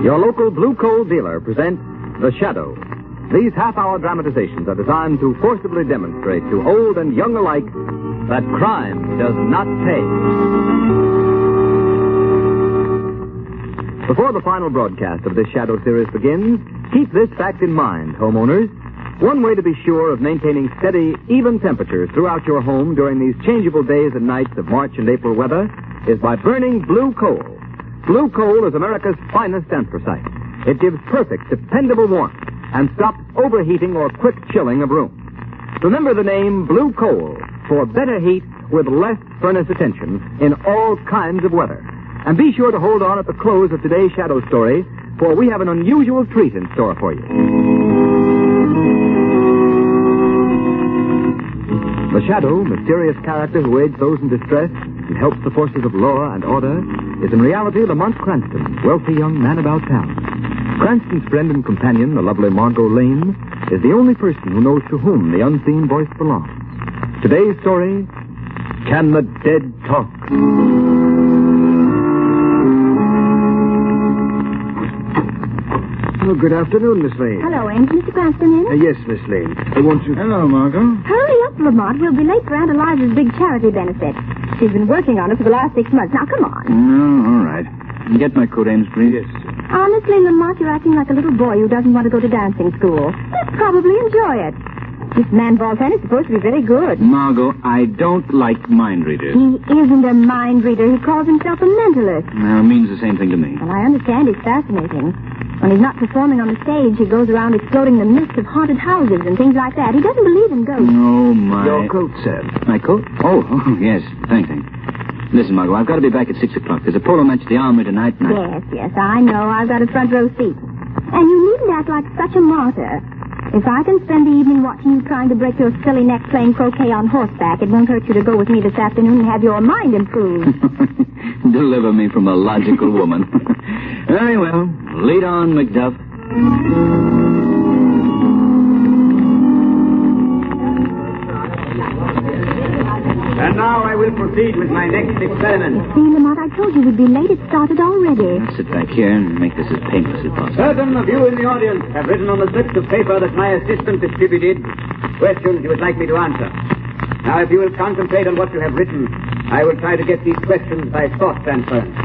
Your local Blue Coal dealer presents The Shadow. These half-hour dramatizations are designed to forcibly demonstrate to old and young alike that crime does not pay. Before the final broadcast of this Shadow series begins, keep this fact in mind, homeowners. One way to be sure of maintaining steady, even temperatures throughout your home during these changeable days and nights of March and April weather is by burning Blue Coal. Blue Coal is America's finest anthracite. It gives perfect, dependable warmth and stops overheating or quick chilling of rooms. Remember the name Blue Coal for better heat with less furnace attention in all kinds of weather. And be sure to hold on at the close of today's Shadow story, for we have an unusual treat in store for you. The Shadow, mysterious character who aids those in distress and helps the forces of law and order, is in reality Lamont Cranston, wealthy young man about town. Cranston's friend and companion, the lovely Margot Lane, is the only person who knows to whom the unseen voice belongs. Today's story, Can the Dead Talk? Oh, good afternoon, Miss Lane. Hello, Ames. Mr. Cranston in? Yes, Miss Lane. I want to... Hello, Margot. Hurry up, Lamont. We'll be late for Aunt Eliza's big charity benefit. She's been working on it for the last 6 months. Now, come on. Oh, all right. Get my coat, Ames, please. Yes, sir. Honestly, Lamont, you're acting like a little boy who doesn't want to go to dancing school. You'd probably enjoy it. This man Voltaire is supposed to be very good. Margot, I don't like mind readers. He isn't a mind reader. He calls himself a mentalist. Well, it means the same thing to me. Well, I understand he's fascinating. When he's not performing on the stage, he goes around exploding the myths of haunted houses and things like that. He doesn't believe in ghosts. Oh, my... Your coat, sir. My coat? Oh, yes. Thanks. Listen, Margot, I've got to be back at 6 o'clock. There's a polo match at the Armory tonight. Yes, I know. I've got a front row seat. And you needn't act like such a martyr. If I can spend the evening watching you trying to break your silly neck playing croquet on horseback, it won't hurt you to go with me this afternoon and have your mind improved. Deliver me from a logical woman. Very well. Lead on, Macduff. And now I will proceed with my next experiment. See, Lamont, I told you we'd be late. It started already. Let's sit back here and make this as painless as possible. Certain of you in the audience have written on the slips of paper that my assistant distributed questions you would like me to answer. Now, if you will concentrate on what you have written, I will try to get these questions by thought transference.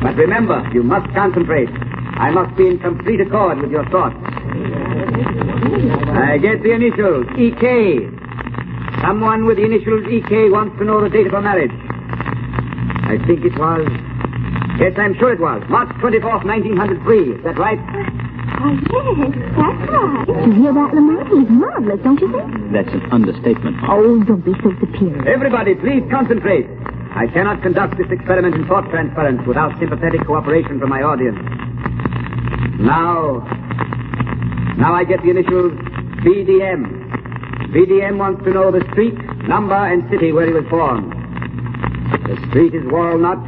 But remember, you must concentrate. I must be in complete accord with your thoughts. I get the initials, E.K. Someone with the initials E.K. wants to know the date of her marriage. I think it was... Yes, I'm sure it was. March 24th, 1903. Is that right? Oh, yes, that's right. Did you hear that, Lamont? He's marvelous, don't you think? That's an understatement. Oh, don't be so superior. Everybody, please concentrate. I cannot conduct this experiment in thought transference without sympathetic cooperation from my audience. Now I get the initials BDM. BDM wants to know the street, number, and city where he was born. The street is Walnut.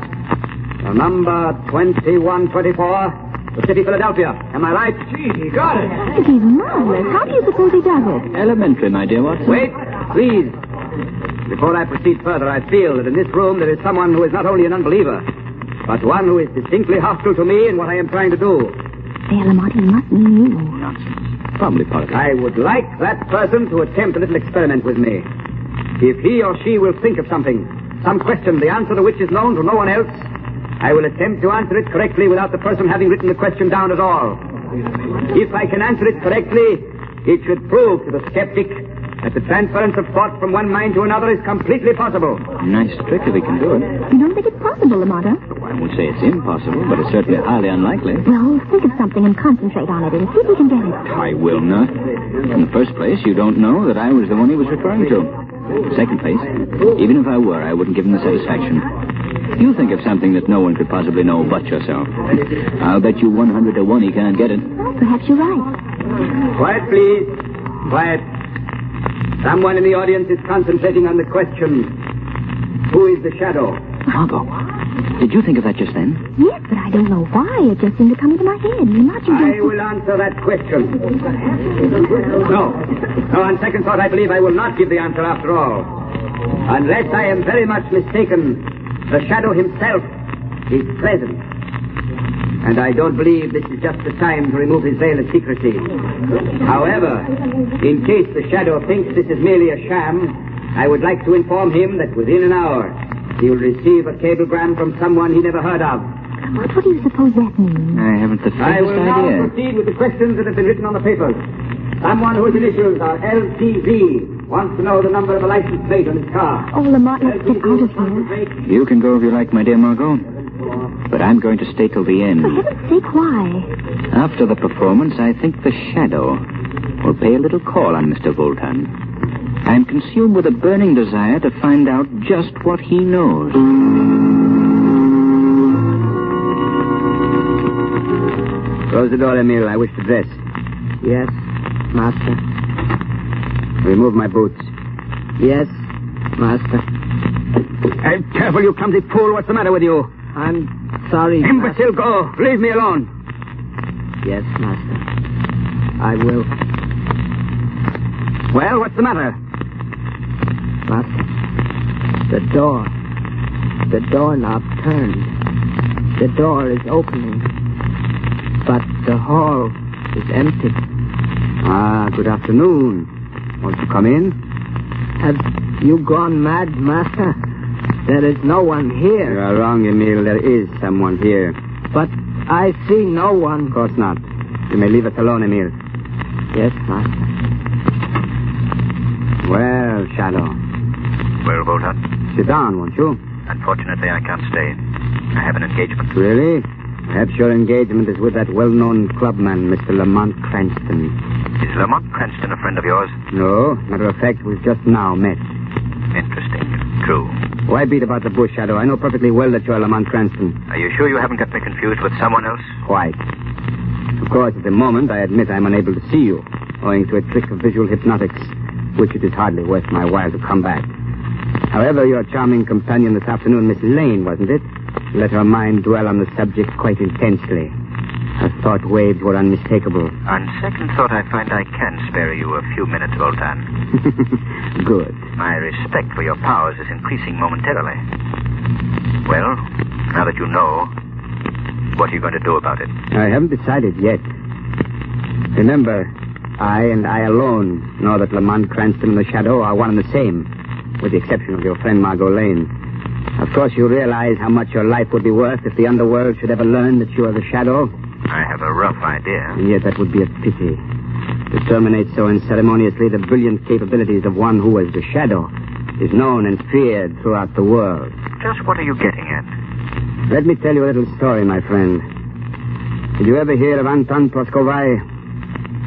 The number 2124. The city, Philadelphia. Am I right? Gee, he got it. He's marvelous. How do you suppose he does it? Elementary, my dear Watson. Wait, please. Before I proceed further, I feel that in this room there is someone who is not only an unbeliever, but one who is distinctly hostile to me and what I am trying to do. There, Lamont, he must mean you. Nonsense. Probably part of it. I would like that person to attempt a little experiment with me. If he or she will think of something, some question, the answer to which is known to no one else, I will attempt to answer it correctly without the person having written the question down at all. If I can answer it correctly, it should prove to the skeptic that the transference of thought from one mind to another is completely possible. Nice trick if he can do it. You don't think it's possible, Lamont, huh? I won't say it's impossible, but it's certainly highly unlikely. Well, think of something and concentrate on it and see if you can get it. I will not. In the first place, you don't know that I was the one he was referring to. Second place, even if I were, I wouldn't give him the satisfaction. You think of something that no one could possibly know but yourself. I'll bet you 100 to 1 he can't get it. Well, perhaps you're right. Quiet, please. Quiet. Someone in the audience is concentrating on the question, who is the shadow? Margot, did you think of that just then? Yes, but I don't know why. It just seemed to come into my head. I will answer that question. No, on second thought, I believe I will not give the answer after all. Unless I am very much mistaken, The shadow himself is present. And I don't believe this is just the time to remove his veil of secrecy. However, in case the shadow thinks this is merely a sham, I would like to inform him that within an hour, he will receive a cablegram from someone he never heard of. What do you suppose that means? I haven't the I faintest will now idea. proceed with the questions that have been written on the papers. Someone whose initials are LTZ wants to know the number of a license plate on his car. Oh, Lamont, let's get out of here. You can go if you like, my dear Margot. But I'm going to stay till the end. For heaven's sake, why? After the performance, I think the shadow will pay a little call on Mr. Voltan. I'm consumed with a burning desire to find out just what he knows. Close the door, Emil. I wish to dress. Yes, master. Remove my boots. Yes, master. Hey, careful, you clumsy fool. What's the matter with you? I'm sorry, Imbecile, go. Leave me alone. Yes, master. I will. Well, what's the matter? Master. The doorknob turned. The door is opening. But the hall is empty. Ah, good afternoon. Won't you come in? Have you gone mad, master? There is no one You here. are wrong, Emil. There is someone here. But I see no one. Of course not. You may leave us alone, Emil. Yes, master. Well, Shadow. Well, Voltan, Sit down, won't you? unfortunately, I can't stay. I have an engagement. Really? Perhaps your engagement is with that well-known clubman, Mr. Lamont Cranston. Is Lamont Cranston a friend of yours? No, matter of fact, we've just now met. Interesting. True. Why beat about the bush, Shadow? I know perfectly well that you're Lamont Cranston. Are you sure you haven't got me confused with someone else? Quite. Of course, at the moment, I admit I'm unable to see you, owing to a trick of visual hypnotics, which it is hardly worth my while to come back. However, your charming companion this afternoon, Miss Lane, wasn't it? Let her mind dwell on the subject quite intensely. Her thought waves were unmistakable. On second thought, I find I can spare you a few minutes, Voltan. Good. My respect for your powers is increasing momentarily. Well, now that you know, what are you going to do about it? I haven't decided yet. Remember, I and I alone know that Lamont Cranston and the Shadow are one and the same, with the exception of your friend Margot Lane. Of course, you realize how much your life would be worth if the underworld should ever learn that you are the Shadow. I have a rough idea. And yet that would be a pity. To terminate so unceremoniously the brilliant capabilities of one who, as the Shadow, is known and feared throughout the world. Just what are you getting at? Let me tell you a little story, my friend. Did you ever hear of Anton Proskovai?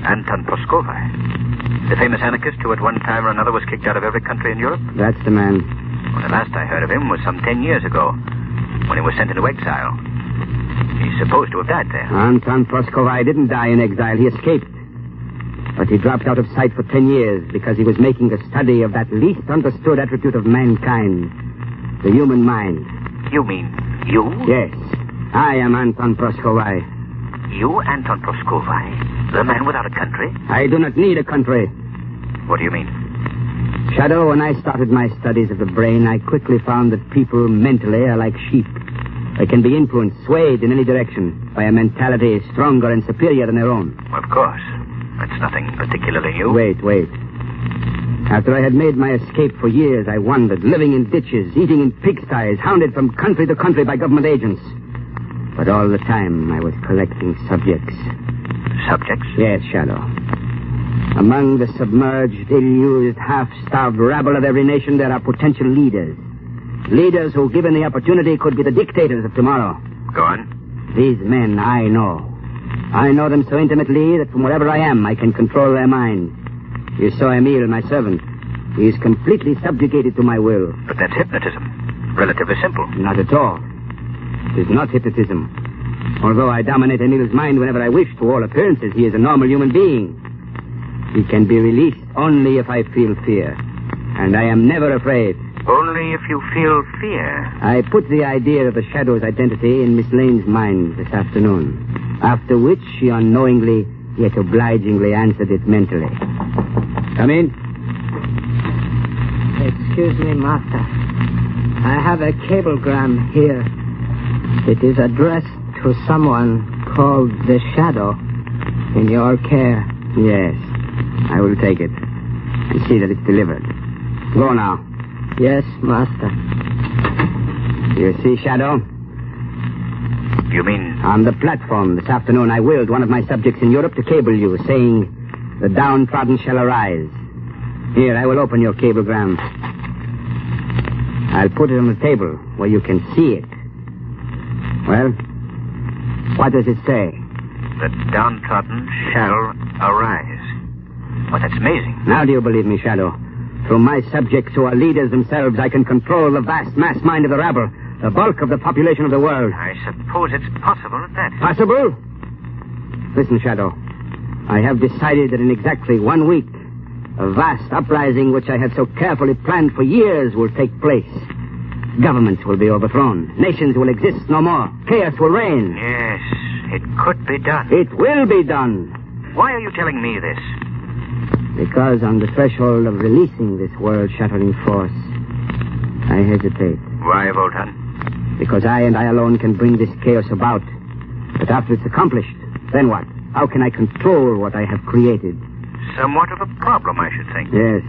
Anton Proskovai. The famous anarchist who at one time or another was kicked out of every country in Europe? That's the man. Well, the last I heard of him was some 10 years ago, when he was sent into exile. He's supposed to have died there. Anton Proskovai didn't die in exile. He escaped. But he dropped out of sight for 10 years because he was making a study of that least understood attribute of mankind, the human mind. You mean you? Yes, I am Anton Proskovai. You, Anton Proskovai? The man without a country? I do not need a country. What do you mean? Shadow, when I started my studies of the brain, I quickly found that people mentally are like sheep. They can be influenced, swayed in any direction by a mentality stronger and superior than their own. Of course. That's nothing particularly new. Wait. After I had made my escape for years, I wandered, living in ditches, eating in pigsties, hounded from country to country by government agents. But all the time, I was collecting subjects. Subjects? Yes, Shadow. Among the submerged, ill-used, half-starved rabble of every nation, there are potential leaders. Leaders who, given the opportunity, could be the dictators of tomorrow. Go on. These men, I know. I know them so intimately that from wherever I am, I can control their minds. You saw Emil, my servant. He is completely subjugated to my will. But that's hypnotism. Relatively simple. Not at all. It is not hypnotism. Although I dominate Emil's mind whenever I wish, to all appearances, he is a normal human being. He can be released only if I feel fear. And I am never afraid. Only if you feel fear. I put the idea of the Shadow's identity in Miss Lane's mind this afternoon. After which she unknowingly, yet obligingly answered it mentally. Come in. Excuse me, master. I have a cablegram here. It is addressed to someone called the Shadow in your care. Yes. I will take it and see that it's delivered. Go now. Yes, Master. You see, Shadow? You mean... On the platform this afternoon, I willed one of my subjects in Europe to cable you, saying, the downtrodden shall arise. Here, I will open your cablegram. I'll put it on the table where you can see it. Well, what does it say? The downtrodden shall arise. Well, that's amazing. Now do you believe me, Shadow? Through my subjects who are leaders themselves, I can control the vast mass mind of the rabble, the bulk of the population of the world. I suppose it's possible at that. Possible? Listen, Shadow. I have decided that in exactly 1 week, a vast uprising which I have so carefully planned for years will take place. Governments will be overthrown. Nations will exist no more. Chaos will reign. Yes, it could be done. It will be done. Why are you telling me this? Because on the threshold of releasing this world-shattering force, I hesitate. Why, Voltan? Because I and I alone can bring this chaos about. But after it's accomplished, then what? How can I control what I have created? Somewhat of a problem, I should think. Yes.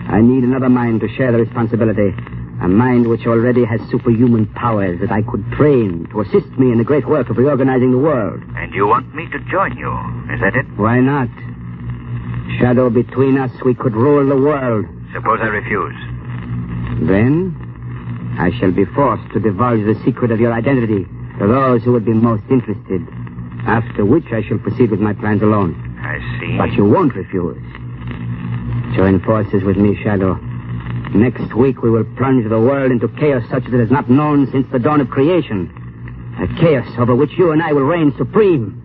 I need another mind to share the responsibility. A mind which already has superhuman powers that I could train to assist me in the great work of reorganizing the world. And you want me to join you, is that it? Why not? Shadow, between us, we could rule the world. Suppose I refuse. Then, I shall be forced to divulge the secret of your identity to those who would be most interested. After which I shall proceed with my plans alone. I see. But you won't refuse. Join forces with me, Shadow. Next week we will plunge the world into chaos such as it has not known since the dawn of creation. A chaos over which you and I will reign supreme.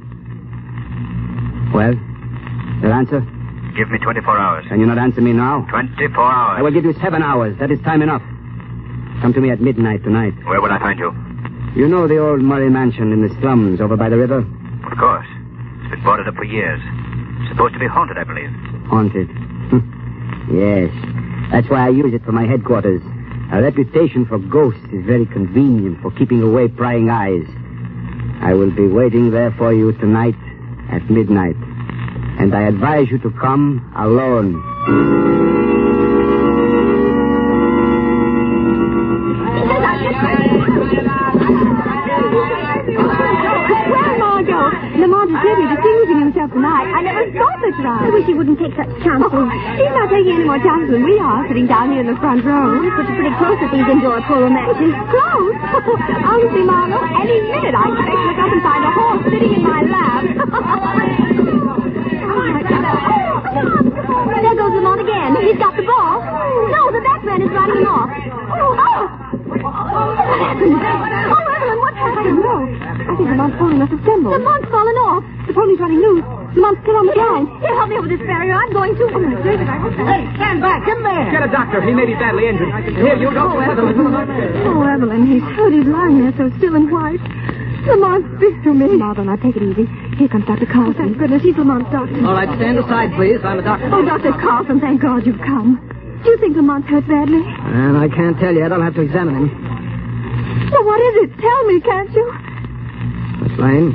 Well, your answer? Give me 24 hours. Can you not answer me now? 24 hours. I will give you 7 hours. That is time enough. Come to me at midnight tonight. Where will I find you? You know the old Murray mansion in the slums over by the river? Of course. It's been boarded up for years. It's supposed to be haunted, I believe. Haunted? Yes. That's why I use it for my headquarters. A reputation for ghosts is very convenient for keeping away prying eyes. I will be waiting there for you tonight at midnight. And I advise you to come alone. Lamont is really distinguishing himself tonight. I never thought that's right. I wish he wouldn't take such chances. He's not taking any more chances than we are, sitting down here in the front row. He puts it pretty close at these indoor polo matches. Close? Honestly, Margot, any minute I expect to look up and find a horse sitting in my lap. There goes Lamont again. He's got the ball. No, the batsman is riding him off. What happened? Oh, Evelyn, what happened? I don't know. I think Lamont's falling must have stumbled. Lamont's fallen off. The pony's running loose. Lamont's still on the ground. Here, help me over this barrier. I'm going to... Oh, my goodness, I hope that... Hey, stand back. Come there. Get a doctor. He may be badly injured. Here, you go. Oh, Evelyn, he's hurt. He's lying there so still and white. Lamont, speak to me. Margot, now take it easy. Here comes Dr. Carlson. Oh, thank goodness. He's Lamont's doctor. All right, stand aside, please. I'm a doctor. Oh, Dr. Carlson, thank God you've come. Do you think Lamont's hurt badly? And I can't tell yet. I'll have to examine him. Well, what is it? Tell me, can't you? Miss Lane,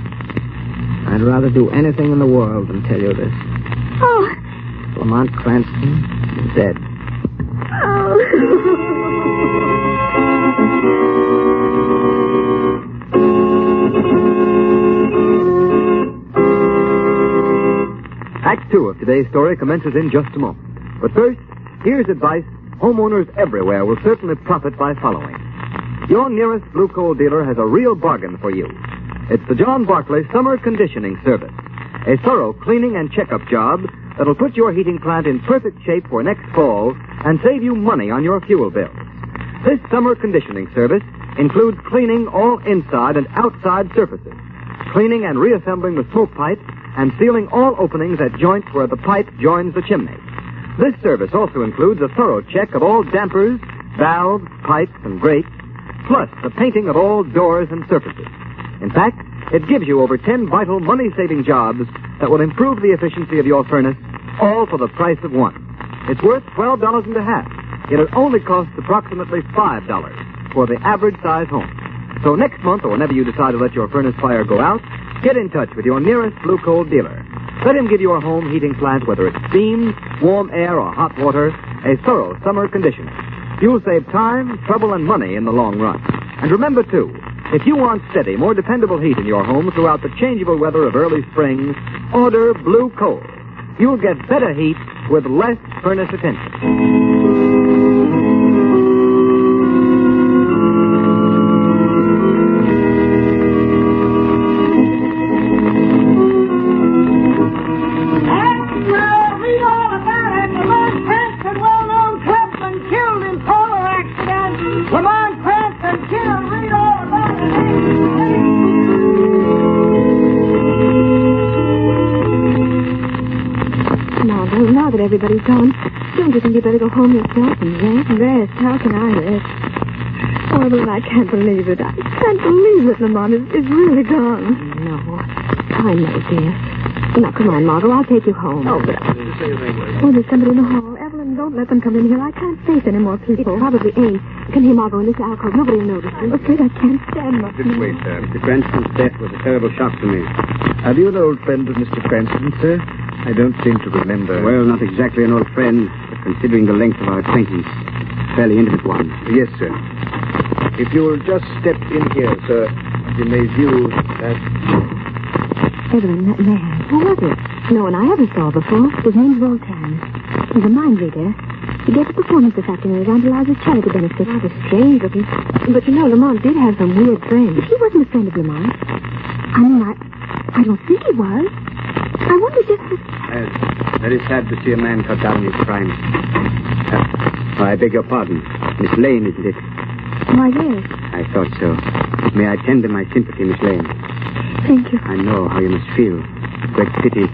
I'd rather do anything in the world than tell you this. Oh. Lamont Cranston is dead. Oh. Act 2 of today's story commences in just a moment. But first, here's advice homeowners everywhere will certainly profit by following. Your nearest Blue Coal dealer has a real bargain for you. It's the John Barclay Summer Conditioning Service, a thorough cleaning and checkup job that'll put your heating plant in perfect shape for next fall and save you money on your fuel bills. This summer conditioning service includes cleaning all inside and outside surfaces, cleaning and reassembling the smoke pipe, and sealing all openings at joints where the pipe joins the chimney. This service also includes a thorough check of all dampers, valves, pipes, and grates, plus the painting of all doors and surfaces. In fact, it gives you over 10 vital money-saving jobs that will improve the efficiency of your furnace, all for the price of one. It's worth $12.50, yet it only costs approximately $5. for the average-size home. So next month, or whenever you decide to let your furnace fire go out, get in touch with your nearest Blue Coal dealer. Let him give your home heating plant, whether it's steam, warm air, or hot water, a thorough summer conditioning. You'll save time, trouble, and money in the long run. And remember, too, if you want steady, more dependable heat in your home throughout the changeable weather of early spring, order Blue Coal. You'll get better heat with less furnace attention. Now that everybody's gone, don't you think you'd better go home yourself and rest? Rest? How can I rest? Oh, Evelyn, I can't believe it. I can't believe it, Lamont is really gone. No, I know, dear. Now, come on, Margot, I'll take you home. Oh, but there's somebody in the hall. Evelyn, don't let them come in here. I can't face any more people. It probably ain't. Come here, Margot, in this alcove. Nobody will notice you. I'm afraid I can't stand much This way, sir. Mr. Cranston's death was a terrible shock to me. Are you an old friend of Mr. Cranston, sir? I don't seem to remember. Well, not exactly an old friend, but considering the length of our acquaintance, a fairly intimate one. Yes, sir. If you'll just step in here, sir, you may view that... Evelyn, that man, who was it? No one I ever saw before. His name's Voltaire. He's a mind reader. He gave a performance this afternoon at Aunt Eliza's charity benefit. Rather strange looking. But you know, Lamont did have some weird friends. He wasn't a friend of Lamont. I mean, I don't think he was. I wonder just... Very sad to see a man cut down his crimes. I beg your pardon. Miss Lane, isn't it? Why, yes. I thought so. May I tender my sympathy, Miss Lane? Thank you. I know how you must feel. Great pity.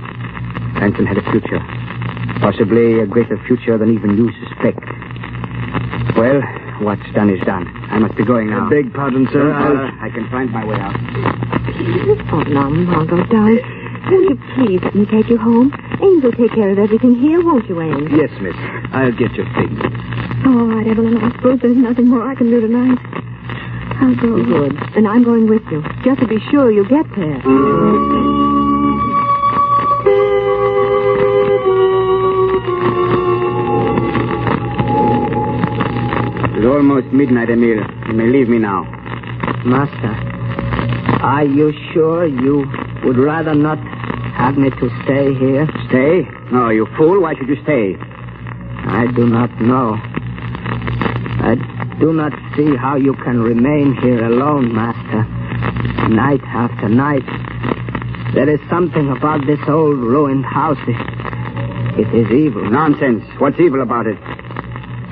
Anson had a future. Possibly a greater future than even you suspect. Well, what's done is done. I must be going now. I beg pardon, sir. I can find my way out. Oh, now, Margot, darling. Won't you please let me take you home? Ames will take care of everything here, won't you, Ames? Yes, miss. I'll get your things. All right, Evelyn. I suppose there's nothing more I can do tonight. I'll go. Good. And I'm going with you, just to be sure you get there. It's almost midnight, Emile. You may leave me now. Master, are you sure you would rather not have me to stay here? Stay? No, you fool. Why should you stay? I do not know. I do not see how you can remain here alone, Master. Night after night. There is something about this old ruined house. It is evil. Nonsense. What's evil about it?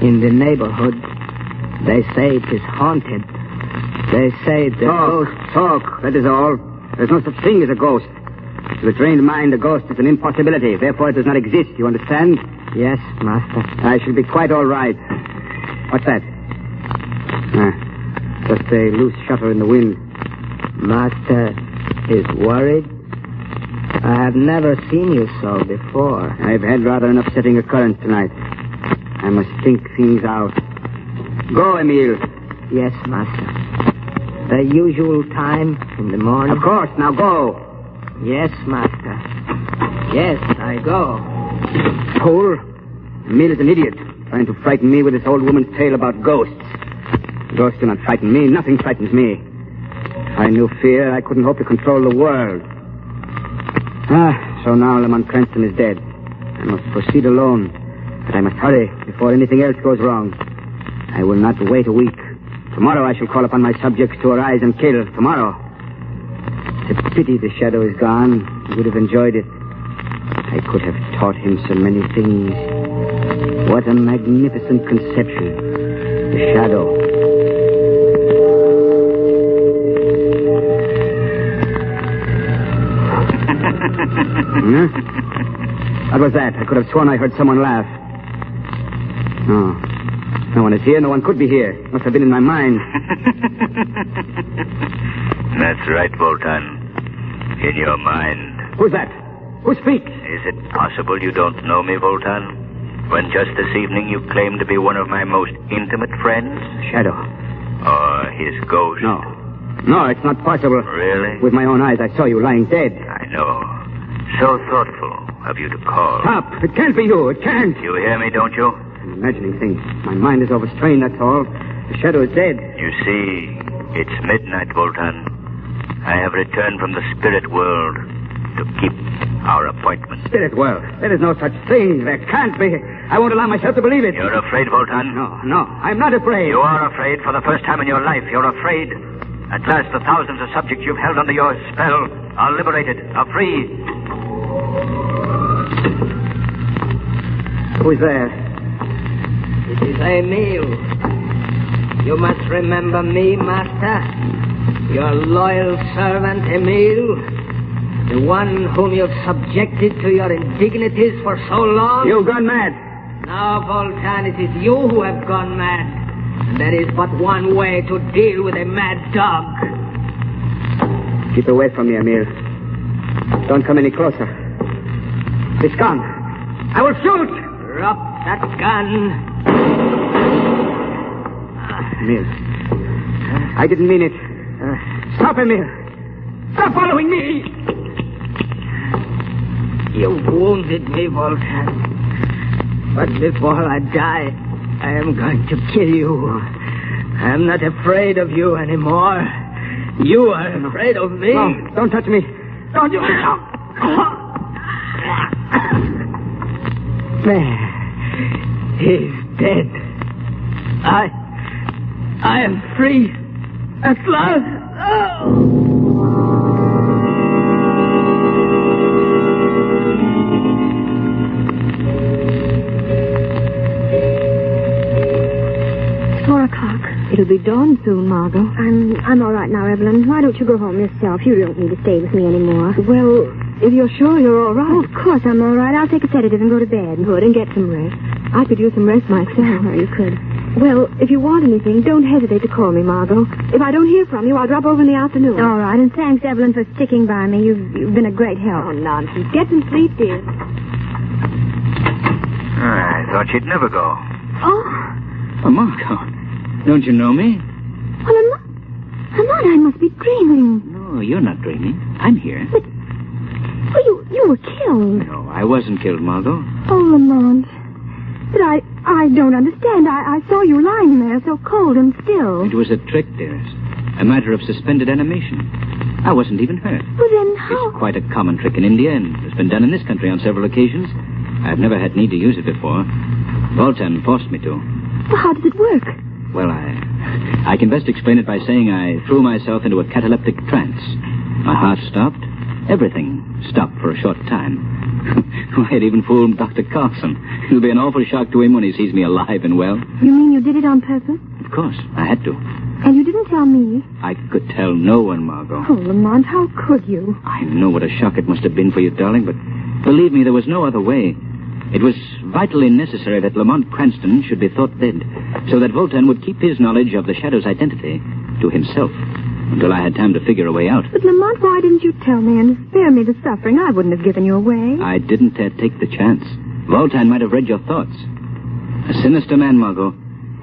In the neighborhood, they say it is haunted. They say the ghost... Talk. That is all. There's no such thing as a ghost. To the trained mind, a ghost is an impossibility. Therefore, it does not exist. You understand? Yes, Master. I shall be quite all right. What's that? Just a loose shutter in the wind. Master is worried? I have never seen you so before. I've had rather an upsetting occurrence tonight. I must think things out. Go, Emile. Yes, Master. The usual time in the morning? Of course. Now go. Yes, Master. Yes, I go. Fool. Emile is an idiot, trying to frighten me with this old woman's tale about ghosts. Ghosts do not frighten me. Nothing frightens me. If I knew fear, I couldn't hope to control the world. So now Lamont Cranston is dead. I must proceed alone. But I must hurry before anything else goes wrong. I will not wait a week. Tomorrow I shall call upon my subjects to arise and kill. Tomorrow. It's a pity the shadow is gone. He would have enjoyed it. I could have taught him so many things. What a magnificent conception. The shadow. What was that? I could have sworn I heard someone laugh. No. No one is here. No one could be here. Must have been in my mind. That's right, Voltan. In your mind. Who's that? Who speaks? Is it possible you don't know me, Voltan? When just this evening you claimed to be one of my most intimate friends? Shadow. Or his ghost? No. No, it's not possible. Really? With my own eyes, I saw you lying dead. I know. So thoughtful of you to call. Stop! It can't be you. It can't. You hear me, don't you? I'm imagining things. My mind is overstrained, that's all. The shadow is dead. You see, it's midnight, Voltan. I have returned from the spirit world to keep our appointment. Spirit world. There is no such thing. There can't be. I won't allow myself to believe it. You're afraid, Voltan? No, I'm not afraid. You are afraid for the first time in your life. You're afraid. At last, the thousands of subjects you've held under your spell are liberated, are free. Who's there? It is Emil. You must remember me, Master. Your loyal servant, Emil. The one whom you've subjected to your indignities for so long. You've gone mad. Now, Voltan, it is you who have gone mad. And there is but one way to deal with a mad dog. Keep away from me, Emil. Don't come any closer. This gun. I will shoot! Drop that gun. Emil. I didn't mean it. Stop, Emil. Stop following me! You wounded me, Voltan. But before I die, I am going to kill you. I am not afraid of you anymore. You are afraid of me. No, don't touch me. Don't you... There. He's dead. I am free. At last. Oh. It'll be dawn soon, Margot. I'm all right now, Evelyn. Why don't you go home yourself? You don't need to stay with me anymore. Well, if you're sure you're all right. Oh, of course I'm all right. I'll take a sedative and go to bed. Good, and get some rest. I could use some rest myself. Oh, you could. Well, if you want anything, don't hesitate to call me, Margot. If I don't hear from you, I'll drop over in the afternoon. All right, and thanks, Evelyn, for sticking by me. You've been a great help. Oh, nonsense. Get some sleep, dear. I thought you'd never go. Oh, Margot, don't you know me? well, Lamont, I must be dreaming. No, you're not dreaming. I'm here. But, you were killed. No, I wasn't killed, Margot. Oh, Lamont. But I don't understand. I saw you lying there so cold and still. It was a trick, dearest. A matter of suspended animation. I wasn't even hurt. Well, then how... It's quite a common trick in India, and it's been done in this country on several occasions. I've never had need to use it before. Voltan forced me to. Well, how does it work? Well, I can best explain it by saying I threw myself into a cataleptic trance. My heart stopped. Everything stopped for a short time. I had even fooled Dr. Carlson. It'll be an awful shock to him when he sees me alive and well. You mean you did it on purpose? Of course, I had to. And you didn't tell me? I could tell no one, Margot. Oh, Lamont, how could you? I know what a shock it must have been for you, darling, but believe me, there was no other way. It was vitally necessary that Lamont Cranston should be thought dead, so that Voltan would keep his knowledge of the Shadow's identity to himself until I had time to figure a way out. But, Lamont, why didn't you tell me and spare me the suffering? I wouldn't have given you away. I didn't take the chance. Voltan might have read your thoughts. A sinister man, Margot,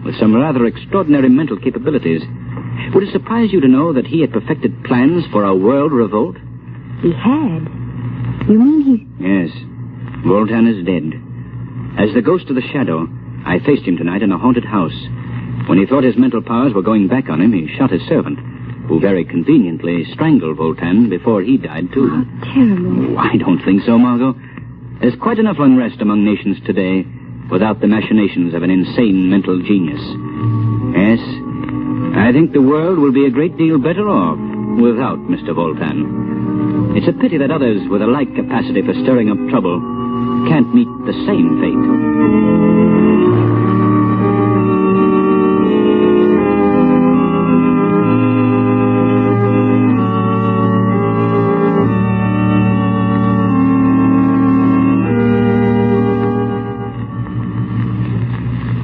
with some rather extraordinary mental capabilities. Would it surprise you to know that he had perfected plans for a world revolt? He had? You mean he... Yes. Voltan is dead. As the ghost of the Shadow, I faced him tonight in a haunted house. When he thought his mental powers were going back on him, he shot his servant, who very conveniently strangled Voltan before he died, too. How terrible. Oh, I don't think so, Margot. There's quite enough unrest among nations today without the machinations of an insane mental genius. Yes, I think the world will be a great deal better off without Mr. Voltan. It's a pity that others with a like capacity for stirring up trouble can't meet the same fate.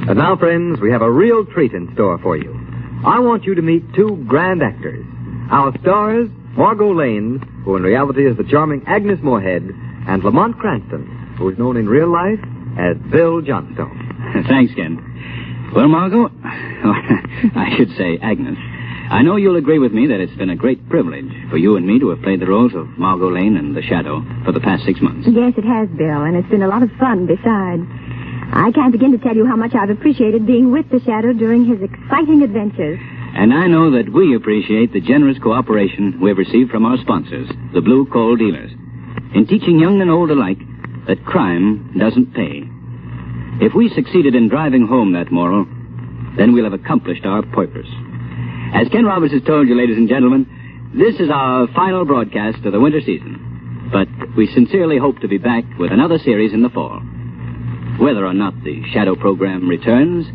And now, friends, we have a real treat in store for you. I want you to meet two grand actors. Our stars, Margot Lane, who in reality is the charming Agnes Moorehead, and Lamont Cranston, who is known in real life as Bill Johnstone. Thanks, Ken. Well, Margot, I should say Agnes, I know you'll agree with me that it's been a great privilege for you and me to have played the roles of Margot Lane and the Shadow for the past 6 months. Yes, it has, Bill, and it's been a lot of fun besides. I can't begin to tell you how much I've appreciated being with the Shadow during his exciting adventures. And I know that we appreciate the generous cooperation we've received from our sponsors, the Blue Coal Dealers, in teaching young and old alike that crime doesn't pay. If we succeeded in driving home that moral, then we'll have accomplished our purpose. As Ken Roberts has told you, ladies and gentlemen, this is our final broadcast of the winter season. But we sincerely hope to be back with another series in the fall. Whether or not the Shadow program returns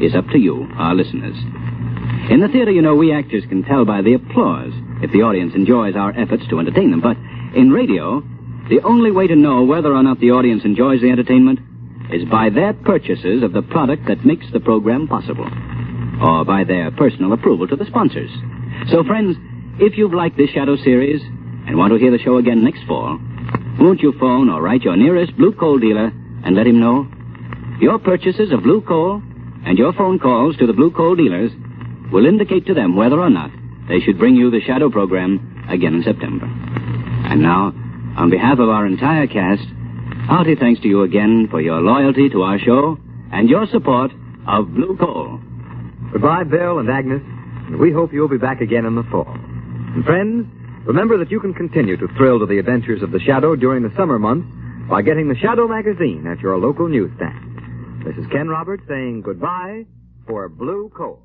is up to you, our listeners. In the theater, you know, we actors can tell by the applause if the audience enjoys our efforts to entertain them. But in radio, the only way to know whether or not the audience enjoys the entertainment is by their purchases of the product that makes the program possible, or by their personal approval to the sponsors. So, friends, if you've liked this Shadow series and want to hear the show again next fall, won't you phone or write your nearest Blue Coal dealer and let him know? Your purchases of Blue Coal and your phone calls to the Blue Coal dealers will indicate to them whether or not they should bring you the Shadow program again in September. And now, on behalf of our entire cast, hearty thanks to you again for your loyalty to our show and your support of Blue Coal. Goodbye, Bill and Agnes, and we hope you'll be back again in the fall. And friends, remember that you can continue to thrill to the adventures of the Shadow during the summer months by getting the Shadow magazine at your local newsstand. This is Ken Roberts saying goodbye for Blue Coal.